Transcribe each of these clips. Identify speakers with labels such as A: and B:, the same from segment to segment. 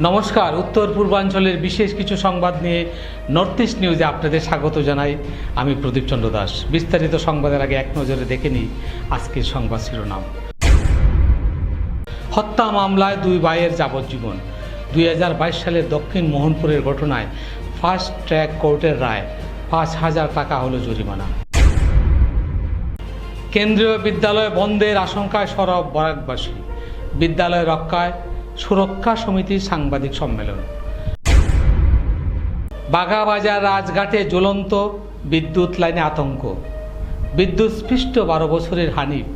A: নমস্কার, উত্তর পূর্বাঞ্চলের বিশেষ কিছু সংবাদ নিয়ে নর্থ ইস্ট নিউজে আপনাদের স্বাগত জানাই। আমি প্রদীপ চন্দ্র দাস। বিস্তারিত সংবাদের আগে এক নজরে দেখে নিই আজকের সংবাদ শিরোনাম। হত্যা মামলায় দুই ভাইয়ের যাবজ্জীবন। 2022 সালের দক্ষিণ মোহনপুরের ঘটনায় ফাস্ট ট্র্যাক কোর্টের রায়, 5,000 টাকা হলো জরিমানা। কেন্দ্রীয় বিদ্যালয় বন্ধের আশঙ্কায় সরব বরাকবাসী। বিদ্যালয় রক্ষায় সুরক্ষা সমিতির সাংবাদিক সম্মেলন। বাঘাবাজার রাজঘাটে জ্বলন্ত বিদ্যুৎ লাইনে আতঙ্ক। বিদ্যুৎস্পৃষ্ট 12 বছরের হানিফ,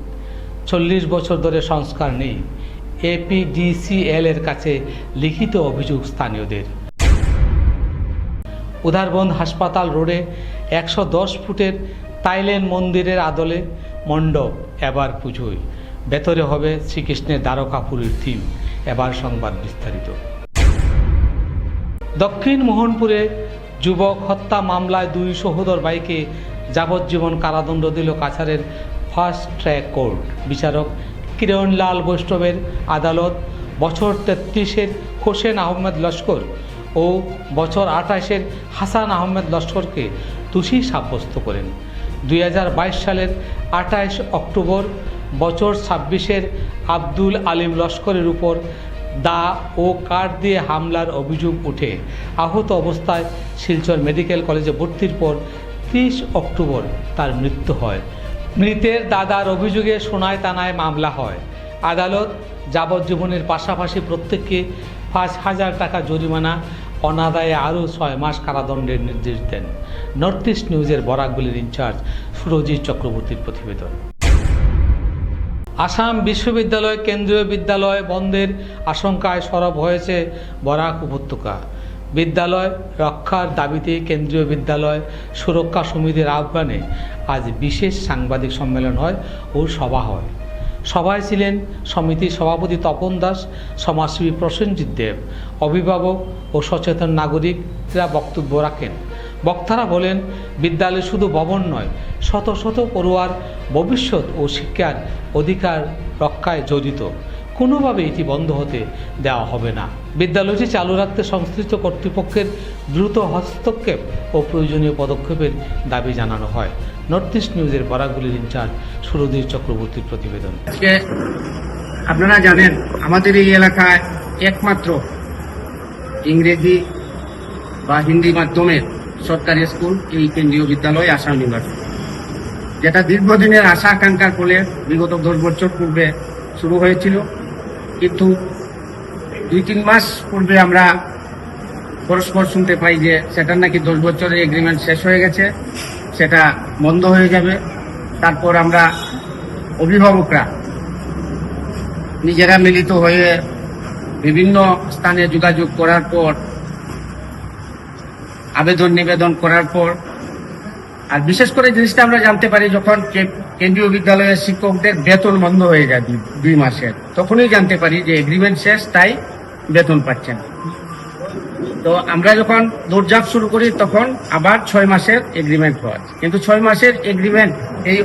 A: 40 বছর ধরে সংস্কার নেই। APDCL এর কাছে লিখিত অভিযোগ স্থানীয়দের। উধারবন্দ হাসপাতাল রোডে 110 ফুটের তাইলেন মন্দিরের আদলে মণ্ডপ, এবার পুজোয় ভেতরে হবে শ্রীকৃষ্ণের দ্বারকাপুরীর থিম। এবার সংবাদ বিস্তারিত। দক্ষিণ মোহনপুরে যুবক হত্যা মামলায় দুই সহোদর ভাইকে যাবজ্জীবন কারাদণ্ড দিল কাছাড়ের ফাস্ট ট্র্যাক কোর্ট। বিচারক কিরণলাল বৈষ্ণবের আদালত বছর 33-এর হোসেন আহমেদ লস্কর ও বছর 28-এর হাসান আহমেদ লস্করকে দোষী সাব্যস্ত করেন। 2022 সালের 28 অক্টোবর বছর 26-এর আব্দুল আলিম লস্করের উপর দা ও কাঠ দিয়ে হামলার অভিযোগ ওঠে। আহত অবস্থায় শিলচর মেডিকেল কলেজে ভর্তির পর 30 অক্টোবর তার মৃত্যু হয়। মৃতের দাদার অভিযোগে সোনাই থানায় মামলা হয়। আদালত যাবজ্জীবনের পাশাপাশি প্রত্যেককে 5,000 টাকা জরিমানা, অনাদায়ে আরও 6 মাস কারাদণ্ডের নির্দেশ দেন। নর্থ ইস্ট নিউজের বরাকগুলির ইনচার্জ সুরজিৎ চক্রবর্তীর প্রতিবেদন। আসাম বিশ্ববিদ্যালয় কেন্দ্রীয় বিদ্যালয় বন্ধের আশঙ্কায় সরব হয়েছে বরাক উপত্যকা। বিদ্যালয় রক্ষার দাবিতে কেন্দ্রীয় বিদ্যালয় সুরক্ষা সমিতির আহ্বানে আজ বিশেষ সাংবাদিক সম্মেলন হয় ও সভা হয়। সভায় ছিলেন সমিতির সভাপতি তপন দাস, সমাজসেবী প্রসেনজিৎ দেব, অভিভাবক ও সচেতন নাগরিকরা বক্তব্য রাখেন। বক্তারা বলেন, বিদ্যালয় শুধু ভবন নয়, শত শত পড়ুয়ার ভবিষ্যৎ ও শিক্ষার অধিকার রক্ষায় জড়িত। কোনোভাবে এটি বন্ধ হতে দেওয়া হবে না। বিদ্যালয়টি চালু রাখতে সংশ্লিষ্ট কর্তৃপক্ষের দ্রুত হস্তক্ষেপ ও প্রয়োজনীয় পদক্ষেপের দাবি জানানো হয়। নর্থ ইস্ট নিউজের বরাকগুলির ইনচার্জ সুরজিৎ চক্রবর্তীর প্রতিবেদন।
B: আপনারা জানেন, আমাদের এই এলাকায় একমাত্র ইংরেজি বা হিন্দি মাধ্যমের সরকারি স্কুল এই কেন্দ্রীয় বিদ্যালয় আসাম ইউনিভার্সিটি, যেটা দীর্ঘদিনের আশা আকাঙ্ক্ষার ফলে বিগত 10 বছর পূর্বে শুরু হয়েছিল। কিন্তু 2-3 মাস পূর্বে আমরা পরস্পর শুনতে পাই যে সেটার নাকি 10 বছরের এগ্রিমেন্ট শেষ হয়ে গেছে, সেটা বন্ধ হয়ে যাবে। তারপর আমরা অভিভাবকরা নিজেরা মিলিত হয়ে বিভিন্ন স্থানে যোগাযোগ করার পর, আবেদন নিবেদন করার পর, আর বিশেষ করে জিনিসটা আমরা জানতে পারি যখন কেন্দ্রীয় বিদ্যালয়ের শিক্ষকদের বেতন বন্ধ হয়ে যায় 2 মাসের, তখনই জানতে পারি যে এগ্রিমেন্ট শেষ, তাই বেতন পাচ্ছেন। তো আমরা যখন দৌড়ঝাঁপ শুরু করি তখন আবার 6 মাসের এগ্রিমেন্ট হয়। কিন্তু 6 মাসের এগ্রিমেন্ট এই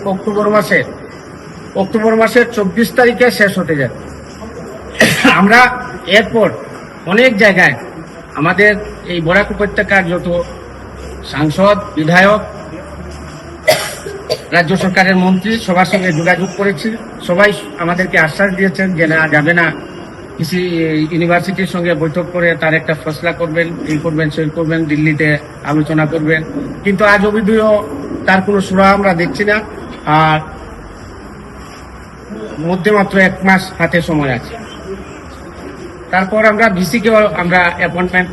B: অক্টোবর মাসের 24 তারিখে শেষ হতে যায়। আমরা এরপর অনেক জায়গায় আমাদের এই বরাক উপত্যকার যত সাংসদ, বিধায়ক, রাজ্য সরকারের মন্ত্রী সবার সঙ্গে যোগাযোগ করেছি। সবাই আমাদেরকে আশ্বাস দিয়েছেন যে না, যাবে না, কৃষি ইউনিভার্সিটির সঙ্গে বৈঠক করে তার একটা ফসলা করবেন, এই করবেন, সেই করবেন, দিল্লিতে আলোচনা করবেন। কিন্তু আজ অবধিও তার কোনো সুরা আমরা দেখছি না। আর মধ্যে মাত্র 1 মাস হাতে সময় আছে। তারপর আমরা ভিসিকেও আমরা অ্যাপয়েন্টমেন্ট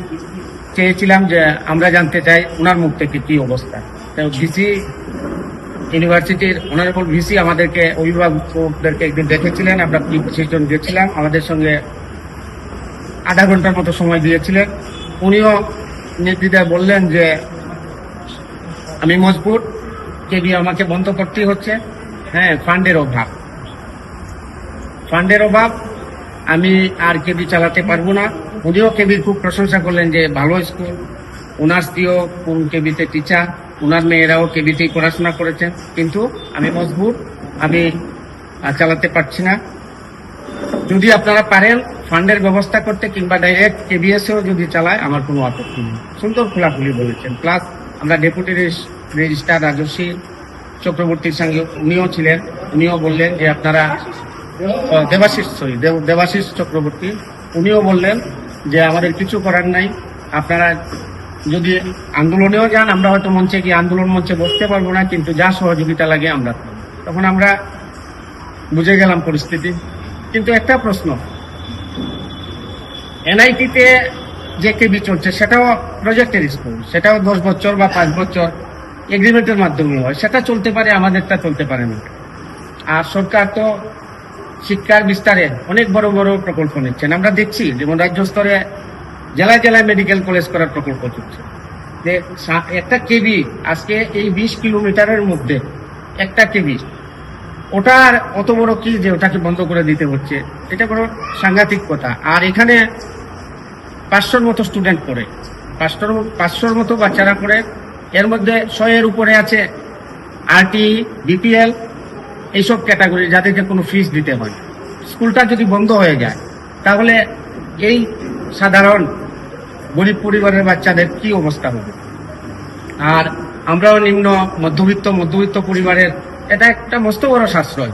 B: চেয়েছিলাম যে আমরা জানতে চাই ওনার মুখ থেকে কি অবস্থা। তো ভিসি ইউনিভার্সিটির অনারেবল ভিসি আমাদেরকে, অভিভাবকদেরকে একদিন দেখেছিলেন। আমরা 25 জন গেছিলাম, আমাদের সঙ্গে আধা ঘন্টার মতো সময় দিয়েছিলেন। উনিও নির্দ্বিধায় বললেন যে আমি মজবুত, কেবি আমাকে বন্ধ করতেই হচ্ছে। হ্যাঁ, ফান্ডের অভাব, আমি আর কেবি চালাতে পারবো না। উনিও কেবির খুব প্রশংসা করলেন যে ভালো স্কুল, ওনার স্ত্রীও কেবিতে টিচার, ওনার মেয়েরাও কেবিতেই পড়াশোনা করেছেন। কিন্তু আমি মজবুত, আমি চালাতে পারছি না। যদি আপনারা পারেন ফান্ডের ব্যবস্থা করতে কিংবা ডাইরেক্ট কেবিএসও যদি চালায় আমার কোনো আপত্তি নেই। সুন্দর খোলাখুলি বলেছেন। প্লাস আমরা ডেপুটি রেজিস্ট্রার রাজস্বী চক্রবর্তীর সঙ্গে উনিও ছিলেন, উনিও বললেন যে আপনারা দেবাশিস চক্রবর্তী উনিও বললেন যে আমাদের কিছু করার নাই, আপনারা যদি আন্দোলনেও যান আমরা হয়তো মঞ্চে গিয়ে আন্দোলন মঞ্চে বসতে পারবো না, কিন্তু যা সহযোগিতা লাগে আমরা করব। তখন আমরা বুঝে গেলাম পরিস্থিতি। কিন্তু একটা প্রশ্ন, এনআইটিতে যে কেবি চলছে সেটাও প্রজেক্টের স্কুল, সেটাও 10 বছর বা 5 বছর এগ্রিমেন্টের মাধ্যমে হয়, সেটা চলতে পারে, আমাদেরটা চলতে পারে না। আর সরকার তো শিক্ষার বিস্তারে অনেক বড় বড় প্রকল্প নিচ্ছেন। আমরা দেখছি যেমন রাজ্য স্তরে জেলায় জেলায় মেডিকেল কলেজ করার প্রকল্প চলছে। যে একটা কেবি আজকে এই 20 কিলোমিটারের মধ্যে একটা কেবি, ওটার অত বড় কি যে ওটাকে বন্ধ করে দিতে হচ্ছে, এটা কোনো সাংঘাতিক কথা। আর এখানে 500-র মতো স্টুডেন্ট পড়ে, 500-র মতো বাচ্চারা পড়ে, এর মধ্যে 100-এর উপরে আছে আরটি, বিপিএল এইসব ক্যাটাগরি যাদেরকে কোনো ফিস দিতে হয়। স্কুলটা যদি বন্ধ হয়ে যায় তাহলে এই সাধারণ গরিব পরিবারের বাচ্চাদের কি অবস্থা হবে? আর আমরাও নিম্ন মধ্যবিত্ত পরিবারের, এটা একটা মস্ত বড় সাশ্রয়,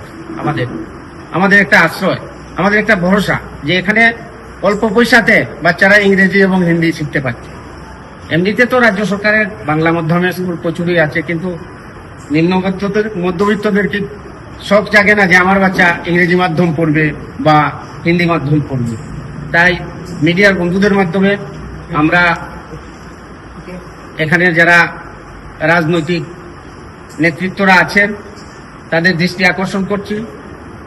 B: আমাদের একটা আশ্রয়, আমাদের একটা ভরসা যে এখানে অল্প পয়সাতে বাচ্চারা ইংরেজি এবং হিন্দি শিখতে পারছে। এমনিতে তো রাজ্য সরকারের বাংলা মাধ্যমের স্কুল প্রচুরই আছে, কিন্তু নিম্ন মধ্যবিত্তদের কি শখ জাগে না যে আমার বাচ্চা ইংরেজি মাধ্যম পড়বে বা হিন্দি মাধ্যম পড়বে? তাই মিডিয়ার বন্ধুদের মাধ্যমে আমরা এখানে যারা রাজনৈতিক নেতৃত্বরা আছেন তাদের দৃষ্টি আকর্ষণ করছি,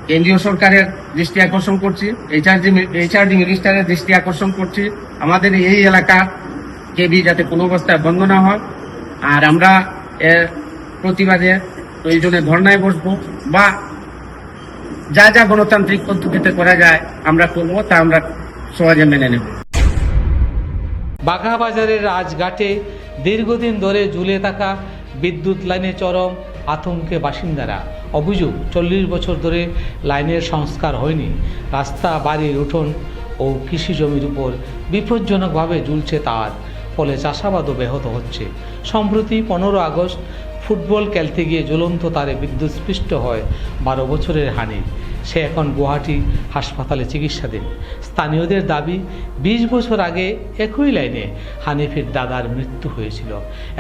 B: কেন্দ্রীয় সরকারের দৃষ্টি আকর্ষণ করছি, এইচআরডি মিনিস্টারের দৃষ্টি আকর্ষণ করছি, আমাদের এই এলাকা কেবি যাতে কোনো অবস্থায় বন্ধ না হয়। আর আমরা এর প্রতিবাদে প্রয়োজনে ধর্নায় বসবো বা যা যা গণতান্ত্রিক পদ্ধতিতে করা যায় আমরা করবো, তা আমরা সহজে মেনে নেব।
A: বাঘাবাজারের রাজঘাটে দীর্ঘদিন ধরে ঝুলে থাকা বিদ্যুৎ লাইনে চরম আতঙ্কে বাসিন্দারা। অভিযোগ 40 বছর ধরে লাইনের সংস্কার হয়নি। রাস্তা, বাড়ির উঠোন ও কৃষি জমির উপর বিপজ্জনকভাবে ঝুলছে তার, ফলে চাষাবাদও ব্যাহত হচ্ছে। সম্প্রতি 15 আগস্ট ফুটবল খেলতে গিয়ে জ্বলন্ত তারে বিদ্যুৎস্পৃষ্ট হয় 12 বছরের হানিফ। সে এখন গুয়াহাটি হাসপাতালে চিকিৎসাধীন। স্থানীয়দের দাবি 20 বছর আগে একই লাইনে হানিফের দাদার মৃত্যু হয়েছিল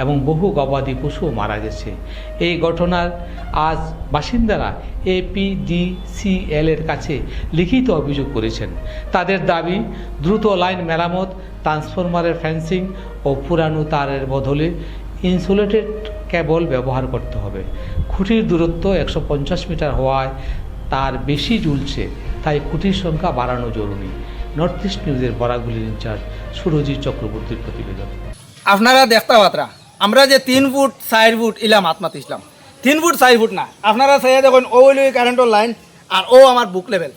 A: এবং বহু গবাদি পশুও মারা গেছে। এই ঘটনার আজ বাসিন্দারা APDCL এর কাছে লিখিত অভিযোগ করেছেন। তাদের দাবি দ্রুত লাইন মেরামত, ট্রান্সফরমারের ফেন্সিং ও পুরানো তারের বদলে ইনসুলেটেড কেবল ব্যবহার করতে হবে। খুঁটির দূরত্ব 150 মিটার হওয়ায় তার বেশি ঝুলছে, তাই খুঁটির সংখ্যা বাড়ানো জরুরি। নর্থ ইস্ট নিউজের বরাগুলির ইনচার্জ সুরজিৎ চক্রবর্তীর প্রতিবেদন।
C: আপনারা দেখতে পাত্রা আমরা যে 3 ফুট 4 ফুট ইলাম আত্মাত ইসলাম 3 ফুট 4 ফুট না, আপনারা চাইয়া দেখুন ও হইল কারেন্টের লাইন আর ও আমার বুক লেভেল,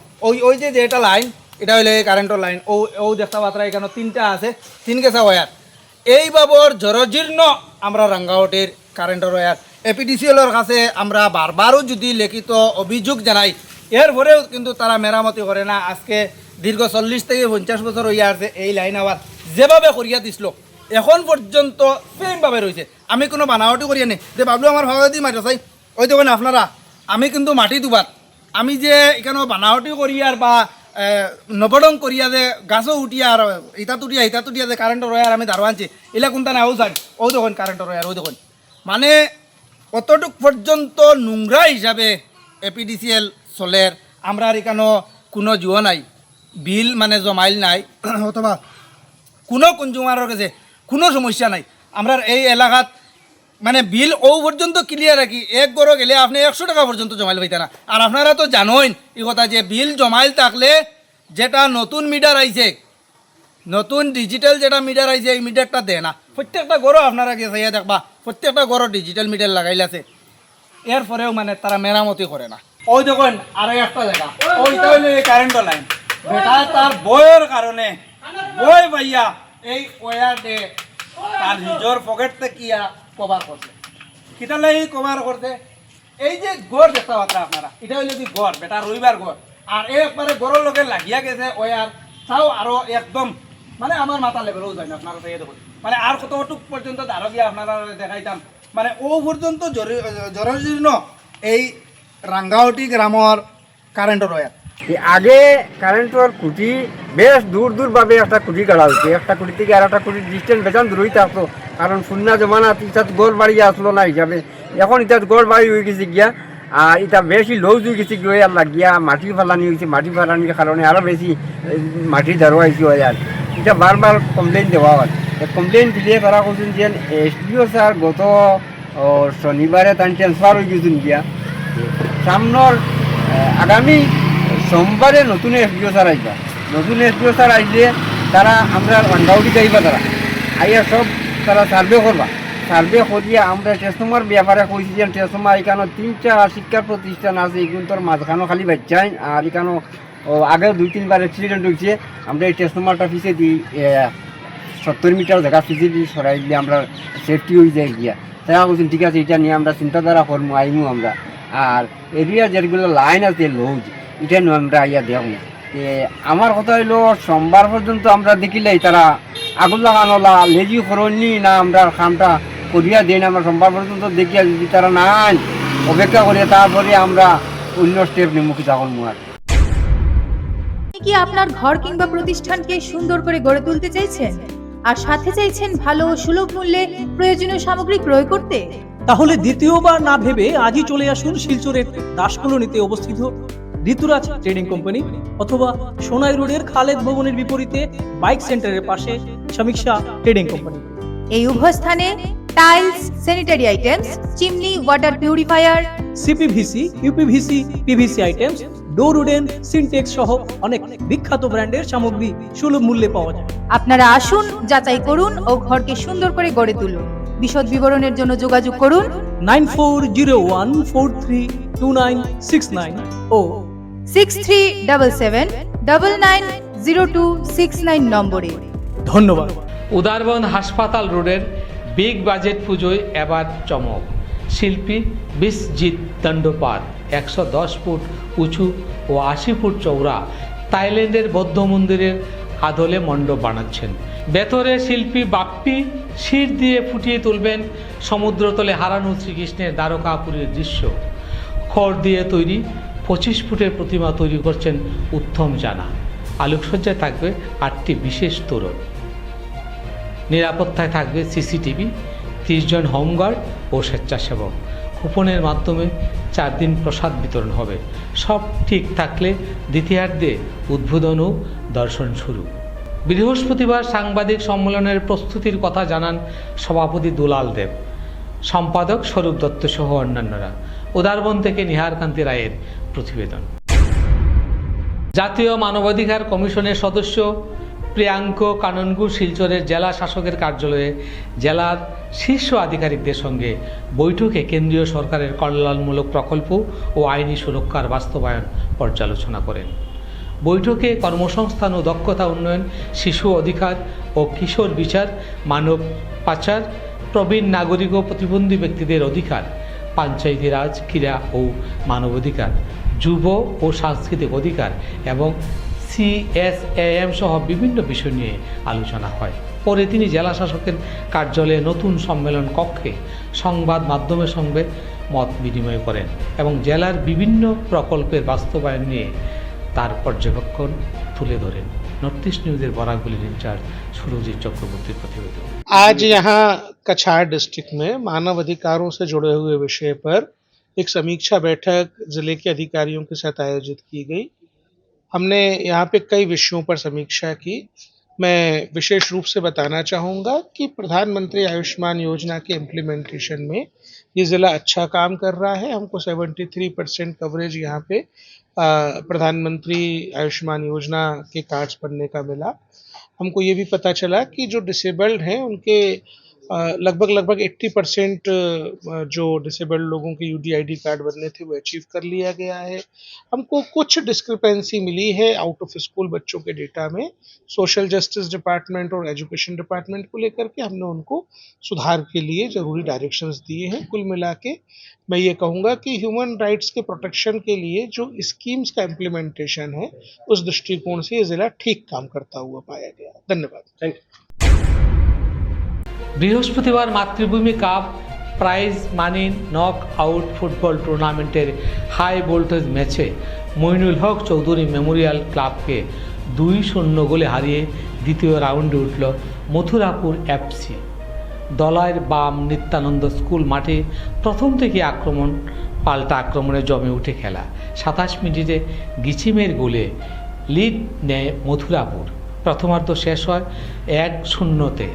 C: ওই যে এটা লাইন এটা হইলে কারেন্টের লাইন, ও দেখতে পাত্রা এখানে 3টা আছে, 3 গেছা ওয়ার। এই বাবর জরজীর্ণ আমরা রাঙ্গাওটির কারেন্টের ওয়ার APDCL-এর কাছে আমরা বারবারও যদি লিখিত অভিযোগ জানাই, এরপরেও কিন্তু তারা মেরামতি করে না। আজকে দীর্ঘ 40 থেকে 50 বছর হইয়া আছে এই লাইন আবার যেভাবে করিয়া দিছিল এখন পর্যন্ত সেমভাবে রয়েছে। আমি কোনো বানাওয়াটি করিয়া নেই যে ভাবলো আমার ভাবে দিয়ে মাটি চাই, ওই দেখুন আপনারা আমি কিন্তু মাটি দুবার, আমি যে এখানে বানাওয়াটি করিয়ার বা নবডং করিয়া যে গাছও উঠিয়া আর ইটা তুটিয়া যে কারেন্টের ওয়ার আমি দাঁড়ো আনছি, এলা কোনটা না ও যাই, ও দেখুন কারেন্টের ওয়ার, ও দেখুন মানে কতটুক পর্যন্ত নোংরা হিসাবে APDCL চলের। আমরা আর এখানে কোনো জুয়ো নাই, বিল মানে জমাইল নাই, অথবা কোনো কনজিউমারের কাছে কোনো সমস্যা নাই। আমরা এই এলাকাত মানে বিল ও পর্যন্ত ক্লিয়ার রাখি, এক গড়ো গেলে আপনি 100 টাকা পর্যন্ত জমাইল পাইতে না। আর আপনারা তো জানোই এই কথা যে বিল জমাইল থাকলে যেটা নতুন মিটার আইছে, নতুন ডিজিটাল যেটা মিটার আইছে এই মিটারটা দেয় না। প্রত্যেকটা গড়ও আপনারা গেছে দেখবা প্রত্যেকটা গড়ও ডিজিটাল মিটার লাগাইলাছে, এরপরেও মানে তারা মেরামতি করে না। ওই দেখুন আরো একটা জায়গা, ওইটা হইলো এই কারেন্টের লাইন, বেটা তার বইয়ের কারণে বই ভাইয়া এই ওয়ার দে তার নিজের পকেট থেকে কভার করছে। কিতা লাগে কভার করতে? এই যে গড় দেখতে পাত্রা আপনারা, এটা হইলো কি গড়, বেটা রবিবার গড়, আর একবারে গরুর লগে লাগিয়া গেছে ওই আর তাও আরো একদম মানে আমার মাথা লেভেলও যায় না আপনারা সেই দেখুন মানে আর কতটুক পর্যন্ত ধারো গিয়া আপনারা দেখাইতাম মানে ও পর্যন্ত জরজীর্ণ এই রাঙ্গাওটি গ্রামের কারেন্টের ওয়ার
B: আগে কারেন্টের খুঁটি বেশ দূর দূর ভাবে একটা খুঁটি কাটা হচ্ছে একটা খুঁটি থেকে আর একটা খুঁটির ডিস্টেন্স বেচান দূরই থাকতো কারণ শূন্য জমানা ইটাত গড় বাড়ি আসলো না হিসাবে এখন ইটাত গড় বাড়ি হয়ে গেছে গিয়া আর এটা বেশি লউজ হয়ে গেছে গিয়ে আর লাগিয়া মাটি ফালানি হয়েছে মাটি ফালানির কারণে আরও বেশি মাটি ধরো হয়েছে হয় আর এটা বারবার কমপ্লেন দেওয়া হয় কমপ্লেন দিলে তারা বলছেন যে এসডিও স্যার গত শনিবারে তার ট্রান্সফার হয়ে গেছেন গিয়া সামনের আগামী সোমবারে নতুন এসডিও স্যার আসবা নতুন এসডিও স্যার আসলে তারা আমরা রাঙ্গাউটি যাইবা তারা আইয়া সব তারা সার্ভে করবা সার্ভে করিয়া আমরা ট্রান্সফর্মার ব্যাপারে কইছি যে ট্রান্সফর্মার এখানে 3টা শিক্ষা প্রতিষ্ঠান আছে এগুলোর মাঝখানেও খালি বাচ্চাই আর এখানেও আগে 2-3 বার অ্যাক্সিডেন্ট হয়েছে আমরা এই ট্রান্সফর্মারটা পিছিয়ে দিই 70 মিটার জায়গা পিছিয়ে দিয়ে সরাই দিলে আমরা সেফটি হয়ে যায় গিয়া তারা বলছেন ঠিক আছে এটা নিয়ে আমরা চিন্তাধারা করবো আইমু আমরা আর এরিয়া যেগুলো লাইন আছে লউজ এটা নিয়ে আমরা আইয়া দেখবো আমার কথা হইলো সোমবার পর্যন্ত আমরা দেখিলেই তারা আগুন লাগানোলা লেজি করনি না আমরা কামটা করিয়া দিই না আমরা সোমবার পর্যন্ত দেখিয়া যদি তারা নাই অপেক্ষা করিয়া তারপরে আমরা অন্য স্টেপ নিমুখী তখন মুয়ার
D: আপনি কি আপনার ঘর কিংবা প্রতিষ্ঠানকে সুন্দর করে গড়ে তুলতে চাইছেন আর সাথে চাইছেন ভালো ও সুলভ মূল্যে প্রয়োজনীয় সামগ্রী ক্রয় করতে?
E: তাহলে দ্বিতীয়বার না ভেবে আজই চলে আসুন শিলচরের দাসকলোনিতে অবস্থিত ঋতুরাজ ট্রেডিং কোম্পানি অথবা সোনাই রোডের খালেদ ভবনের বিপরীতে বাইক সেন্টারের পাশে সমীক্ষা ট্রেডিং কোম্পানি।
D: এই উভয় স্থানে tiles, sanitary items, chimney, water purifier,
E: CPVC, uPVC, PVC items, ডোর উডেন, সিনটেক্স সহ অনেক বিখ্যাত ব্র্যান্ডের সামগ্রী সুলভ মূল্যে পাওয়া যায়।
D: আপনারা আসুন, যাচাই করুন ও ঘরকে সুন্দর করে গড়ে তুলুন। বিশদ বিবরণের জন্য যোগাযোগ করুন
E: 9401432969 ও
D: 6377990269 নম্বরে।
E: ধন্যবাদ।
A: উদারবন হাসপাতাল রোডের বিগ বাজেট পুজোয় এবার চমক। শিল্পী বিশ্বজিৎ দণ্ডপাত 110 ফুট উঁচু ও 80 ফুট চওড়া থাইল্যান্ডের বৌদ্ধ মন্দিরের আদলে মণ্ডপ বানাচ্ছেন। ভেতরে শিল্পী বাপ্পি শির দিয়ে ফুটিয়ে তুলবেন সমুদ্রতলে হারানো শ্রীকৃষ্ণের দ্বারকাপুরীর দৃশ্য। খড় দিয়ে তৈরি 25 ফুটের প্রতিমা তৈরি করছেন উত্তম জানা। আলোকসজ্জায় থাকবে 8টি বিশেষ তোরণ। নিরাপত্তায় থাকবে সিসিটিভি, 30 জন হোমগার্ড ও স্বেচ্ছাসেবক। কুপনের মাধ্যমে 4 দিন প্রসাদ বিতরণ হবে। সব ঠিক থাকলে দ্বিতীয়ার্ধে উদ্বোধন ও দর্শন শুরু। বৃহস্পতিবার সাংবাদিক সম্মেলনের প্রস্তুতির কথা জানান সভাপতি দুলাল দেব, সম্পাদক স্বরূপ দত্ত সহ অন্যান্যরা। উদারবন থেকে নিহার কান্তি রায়ের প্রতিবেদন। জাতীয় মানবাধিকার কমিশনের সদস্য প্রিয়াঙ্ক কাননগু শিলচরের জেলা শাসকের কার্যালয়ে জেলার শীর্ষ আধিকারিকদের সঙ্গে বৈঠকে কেন্দ্রীয় সরকারের কল্যাণমূলক প্রকল্প ও আইনি সুরক্ষার বাস্তবায়ন পর্যালোচনা করেন। বৈঠকে কর্মসংস্থান ও দক্ষতা উন্নয়ন, শিশু অধিকার ও কিশোর বিচার, মানব পাচার, প্রবীণ নাগরিক ও প্রতিবন্ধী ব্যক্তিদের অধিকার, পঞ্চায়েতি রাজ, ক্রীড়া ও মানবাধিকার, যুব ও সাংস্কৃতিক অধিকার এবং CSAM সহ বিভিন্ন বিষয় নিয়ে আলোচনা হয়। পরে তিনি জেলা শাসকের কার্যালয়ে নতুন সম্মেলন কক্ষে সংবাদ মাধ্যমের সঙ্গে মত বিনিময় করেন এবং জেলার বিভিন্ন প্রকল্পের বাস্তবায়ন নিয়ে তার পর্যবেক্ষণ তুলে ধরেন। North east news Barak Valley incharge Surajit Chakraborty प्रतिवेदन।
F: आज यहाँ कछार डिस्ट्रिक्ट में मानव अधिकारों से जुड़े हुए विषय पर एक समीक्षा बैठक जिले के अधिकारियों के साथ आयोजित की गई। हमने यहाँ पे कई विषयों पर समीक्षा की। मैं विशेष रूप से बताना चाहूँगा कि प्रधानमंत्री आयुष्मान योजना के इम्प्लीमेंटेशन में ये ज़िला अच्छा काम कर रहा है। हमको 73% कवरेज यहाँ पे प्रधानमंत्री आयुष्मान योजना के कार्ड्स बनने का मिला। हमको ये भी पता चला कि जो डिसेबल्ड हैं उनके लगभग 80% जो डिसेबल्ड लोगों के यूडीआईडी कार्ड बनने थे वो अचीव कर लिया गया है। हमको कुछ डिस्क्रिपेंसी मिली है आउट ऑफ स्कूल बच्चों के डेटा में, सोशल जस्टिस डिपार्टमेंट और एजुकेशन डिपार्टमेंट को लेकर के हमने उनको सुधार के लिए जरूरी डायरेक्शंस दिए हैं। कुल मिला के मैं ये कहूँगा कि ह्यूमन राइट्स के प्रोटेक्शन के लिए जो स्कीम्स का इम्प्लीमेंटेशन है उस दृष्टिकोण से ये जिला ठीक काम करता हुआ पाया गया। धन्यवाद। Thank you.
A: বৃহস্পতিবার মাতৃভূমি cup prize money knock out football টুর্নামেন্টের হাই ভোল্টেজ ম্যাচে মইনুল হক চৌধুরী মেমোরিয়াল ক্লাবকে 2-0 গোলে হারিয়ে দ্বিতীয় রাউন্ডে উঠল মথুরাপুর এফসি। দলাইয়ের বাম নিত্যানন্দ স্কুল মাঠে প্রথম থেকে পাল্টা আক্রমণে জমে উঠে খেলা। 27 মিনিটে গিচিমের গোলে লিড নেয় মথুরাপুর। প্রথমার্ধ শেষ হয় 1-0-তে।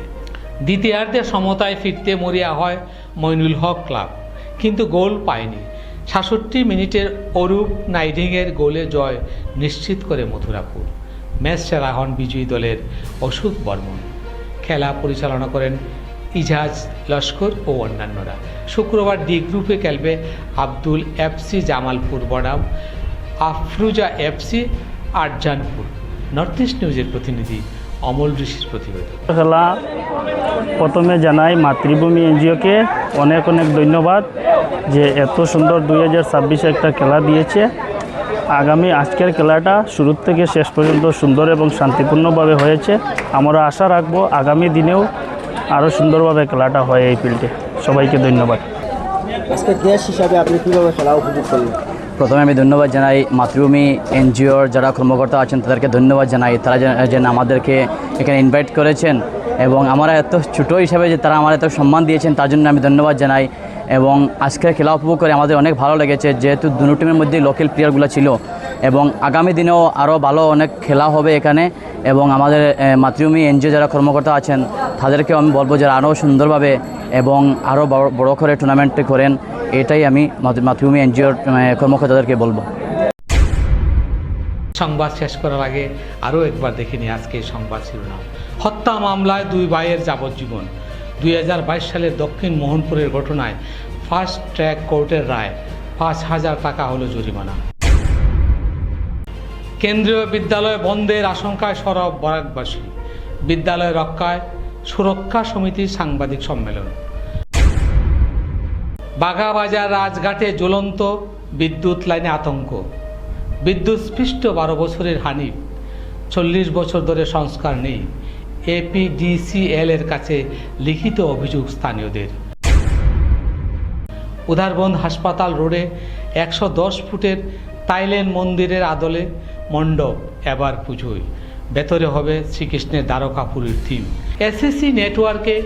A: দ্বিতীয়ার্ধে সমতায় ফিরতে মরিয়া হয় মইনুল হক ক্লাব, কিন্তু গোল পায়নি। 67 মিনিটের অরূপ নাইডিংয়ের গোলে জয় নিশ্চিত করে মথুরাপুর। ম্যাচ সেরা হন বিজয়ী দলের অশোক বর্মন। খেলা পরিচালনা করেন ইজাজ লস্কর ও অন্যান্যরা। শুক্রবার ডি গ্রুপে খেলবে আব্দুল এফসি জামালপুর বনাম আফরুজা এফসি আরজানপুর। নর্থ ইস্ট নিউজের প্রতিনিধি অমল ঋষির প্রতিবেদন।
G: খেলা প্রথমে জানাই মাতৃভূমি এনজিওকে অনেক অনেক ধন্যবাদ যে এত সুন্দর 2026 একটা খেলা দিয়েছে। আগামী আজকের খেলাটা শুরু থেকে শেষ পর্যন্ত সুন্দর এবং শান্তিপূর্ণভাবে হয়েছে। আমরা আশা রাখবো আগামী দিনেও আরও সুন্দরভাবে খেলাটা হয় এই ফিল্ডে। সবাইকে ধন্যবাদ।
H: আজকে দেশ হিসাবে আপনি কীভাবে খেলা উপভোগ করলেন?
I: প্রথমে আমি ধন্যবাদ জানাই মাতৃভূমি এনজিওর যারা কর্মকর্তা আছেন তাদেরকে ধন্যবাদ জানাই। তারা যেন আমাদেরকে এখানে ইনভাইট করেছেন এবং আমরা এত ছোটো হিসাবে যে তারা আমার এত সম্মান দিয়েছেন তার জন্য আমি ধন্যবাদ জানাই। এবং আজকের খেলা উপভোগ করে আমাদের অনেক ভালো লেগেছে, যেহেতু দুটো টিমের মধ্যেই লোকাল প্লেয়ারগুলো ছিল। এবং আগামী দিনেও আরও ভালো অনেক খেলা হবে এখানে। এবং আমাদের মাতৃভূমি এনজিও যারা কর্মকর্তা আছেন তাদেরকেও আমি বলবো যে আরও সুন্দরভাবে এবং আরও বড় করে টুর্নামেন্ট করেন। এটাই আমি মাতৃভূমি এনজিওর কর্মকর্তাদেরকে বলবো।
A: সংবাদ শেষ করার আগে আরও একবার দেখে নিই আজকে সংবাদ শিরোনাম। হত্যা মামলায় 2 ভাইয়ের যাবজ্জীবন। 2022 সালের দক্ষিণ মোহনপুরের ঘটনায় ফাস্ট ট্র্যাক কোর্টের রায়, 5,000 টাকা হলো জরিমানা। কেন্দ্রীয় বিদ্যালয় বন্ধের আশঙ্কায় সরব বরাকবাসী। বিদ্যালয় রক্ষায় সুরক্ষা সমিতির সাংবাদিক সম্মেলন। বাঘাবাজার রাজঘাটে জ্বলন্ত বিদ্যুৎ লাইনে আতঙ্ক। বিদ্যুৎস্পৃষ্ট 12 বছরের হানিফ, 40 বছর ধরে সংস্কার নেই। এপিডিসিএল এর কাছে লিখিত অভিযোগ স্থানীয়দের। উদারবন্দ হাসপাতাল রোডে 110 ফুটের থাইল্যান্ড মন্দিরের আদলে মণ্ডপ এবার পুজোয়। ভেতরে হবে শ্রীকৃষ্ণের দ্বারকাপুরীর থিম। এসএসসি নেটওয়ার্কে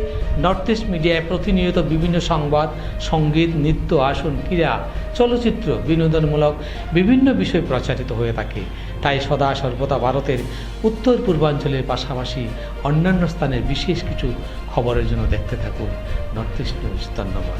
A: নর্থ ইস্ট মিডিয়ায় প্রতিনিয়ত বিভিন্ন সংবাদ, সঙ্গীত, নৃত্য, আসন, ক্রীড়া, চলচ্চিত্র, বিনোদনমূলক বিভিন্ন বিষয় প্রচারিত হয়ে থাকে। তাই সদা সর্বদা ভারতের উত্তর পূর্বাঞ্চলের পাশাপাশি অন্যান্য স্থানের বিশেষ কিছু খবরের জন্য দেখতে থাকুন নর্থ ইস্ট নিউজ। ধন্যবাদ।